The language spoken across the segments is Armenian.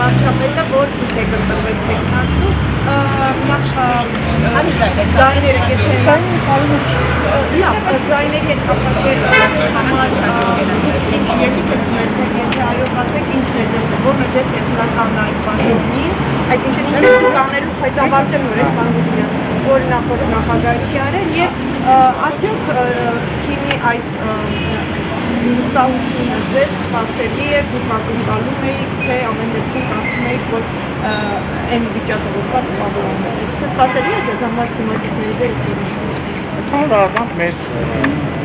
վարչապետը, որ դուք եք ընտրվել տեխնացու, նախ ձայները եթե ձայների հետ կապակցել համար ինչ ելիք եք ունեցել, եթե այո ասեք, ինչն է ձեր, որն է ձեր տեսլականն այս բաժանին, այսինքն ինչ եք դուք անելու, բայց ավարտելու եք բանվիդյան, որ նախորդ նախագահը չի արել եւ արդյոք թիմի այս վստահությունը ձեզ սպասելի է, դուք ակնկալում եք, թե ամեն դեպքում կարծում եք, որ այն վիճակը որ կա տպավորում է։ Այսինքն սպասելի է ձեզ համար թիմակիցների ձեր որոշումը։ Ընդհանրապես մեր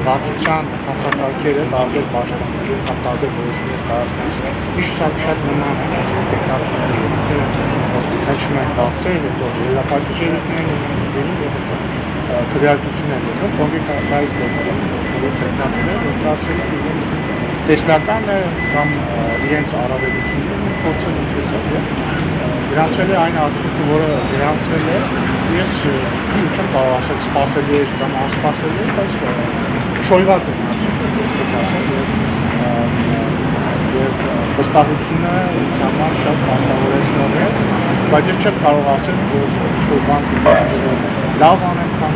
վարչության հանցակարգերը տարբեր պաշտոնների կամ տարբեր որոշումներ կայացնելիս միշտ շատ նման են, այսինքն տեխնիկները հեչում են դարձել, հետո երապարկիչերիկներն են եւ քվեարկություններ եղել, կոնկրետ այս դեպքում տեխնիկները որտացել են իրենց տեսլականը կամ իրենց առավելությունները փորձել ընդգծել եւ գրանցվել է այն արդյունքը, որը գրանցվել է, ես չեմ կարող ասել սպասելի էր կամ անսպասելի էր, բայց շոյված է այսպես ասեմ եւ վստահությունը ինձ համար շատ կարևորեցնող է, բայց ես չեմ կարող ասել, որ ինչ-որ բան լավ անեմ կամ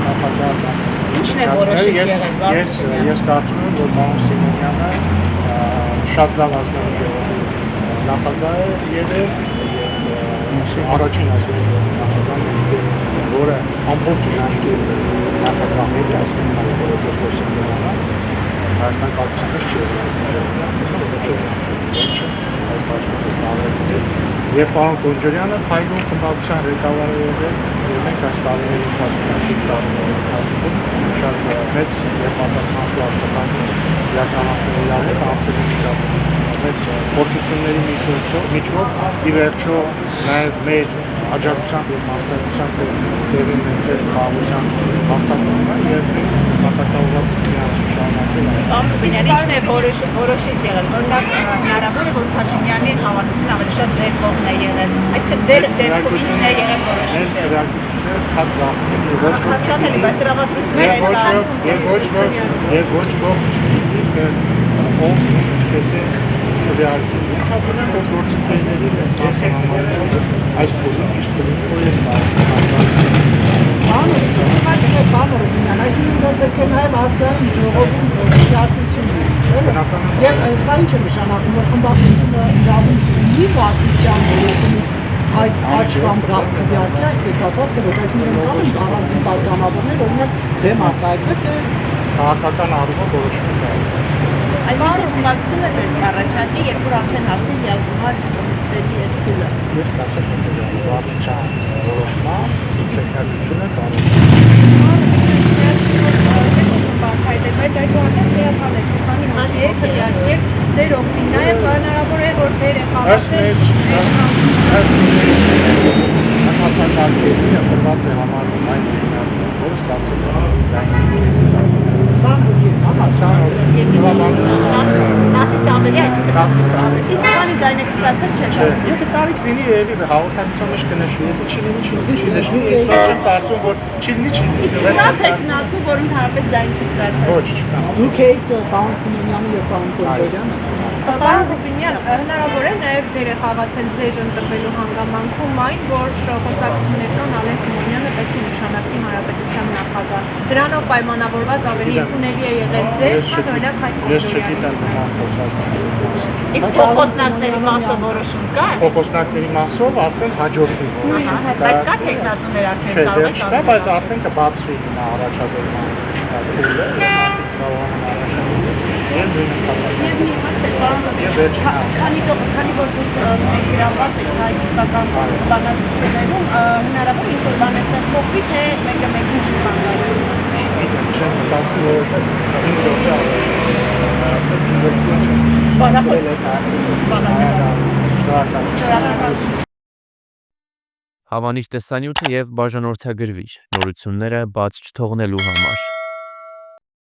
նախագահը ինչն է որոշիչ եղել։ Ես կարծում եմ, որ պարոն Սիմոնյանը շատ լավ ազգային ժողովի նախագահ է եղել առաջին ազգային ժողովի նախագահն է, որը ամբողջ իշխանի նախագահ է այսպես Հայաստան կառավարության մեջ չի եղել։ Եվ պարոն Գոնջարյանը փայլուն խմբակցության ղեկավար է եղել, եւ մենք այս տարիների ընթացքում շատ մեծ եւ պատասխանատու աշխատանք իրականացնել իրար հետ, անցել են շատ մեծ փորձությունների միջով ի վերջո նաեւ մեր աջակցությամբ եւ մասնակցությամբ տեղի ունեցել խաղաղության հաստատումը եւ մենք մտածողված միասին շարունակել Ամենից ինչն է որոշիչ եղել, որտեղ հնարավոր է, որ Փաշինյանի հավանությունը ավելի շատ ձեր կողմն է եղել, այսինքն ձեր դեպքում ինչն է եղել որոշիչ։ Վերակությունները թափ գաղտնի ոչ Հացանելի, բայց տրամադրությունները եւ ոչ ոք չգիտի, թե ով ինչպես է քվեարկել։ Հատկապես որ գործընկերների այս փուլում ճիշտ կլինի, որ ես Բանոր ունենան, այսինքն որ պետք է նաև ազգային ժողովում քվեարկություն լինի, չէ՞։ Եվ սա ինչ է նշանակում, որ խմբակցությունը իրավունք ունի վարչության որոշումից այս աճ կամ ձախ քվեարկի, այսպես ասած, թե ոչ, այսինքն կան առանձին պատգամավորներ, օրինակ դեմ արտահայտվել, թե քաղաքական առումով որոշում կայացված։ Այսինքն խմբակցությունը դες կառաջարկի, երբ որ արդեն հասնի դիալոգար կոմիսների երկիրը։ Ես կասեմ, որ վարչության որոշման տեխնիկությունը կարող Բայց այդ օրենքը վերաբերել է քանի մանեկ քվեարկել ձեր օգտին, նաև հնարավոր է որ դեր է խաղացել հանցակարգերի ապրված է համարվում այն տեխնիկացիան, որը ստացել է ձայնի սա հոգի, համա, սա Իսկ քանի ձայն եք ստացել չեք ասել։ Եթե կարիք լինի, երևի հաղորդակցության մեջ կնշվի, եթե չի լինի, չի նշվի, ես չեմ կարծում, որ չի լինի, չի լինի։ Իսկ նա տեխնացու, որ ընդհանրապես ձայն չի ստացել։ Ոչ, չկա։ դուք եք պարոն Սիմոնյանը եւ պարոն Գոնջարյանը։ Պարոն Ռուբինյան, հնարավոր է նաև դեր է խաղացել ձեր ընտրվելու հանգամանքում այն, որ խոսակցություններն Ալեն Սիմոնյանը պետք է նշանակի հանրապետության նախագահ։ Դրանով պայմանավորված ավելի ընդունելի է եղել ձեր, քան օրինակ Հայկ Ես չգիտեմ նման խոսակցությունների։ Իսկ փոխոսնակների մասով որոշում կա։ Փոխոսնակների մասով արդեն հաջորդի որոշում։ Բայց կա տեխնացուներ արդեն Չէ, կարող դեռ չկա, բայց արդեն կբացվի նա առաջադրման փուլը, կարողանան առաջադրել։ Եվ նույնը Եվ մի հարց է, պարոն Ռուբինյան, քանի որ դուք ներգրավված եք հայկական բանակցություններում, հնարավոր է ինչ-որ բան այստեղ փոխվի, թե մեկը մեկին չի բանալու։ չեմ մտածում, որ Հավանիչ տեսանյութը և բաժանորդագրվիչ նորությունները բաց չթողնելու համար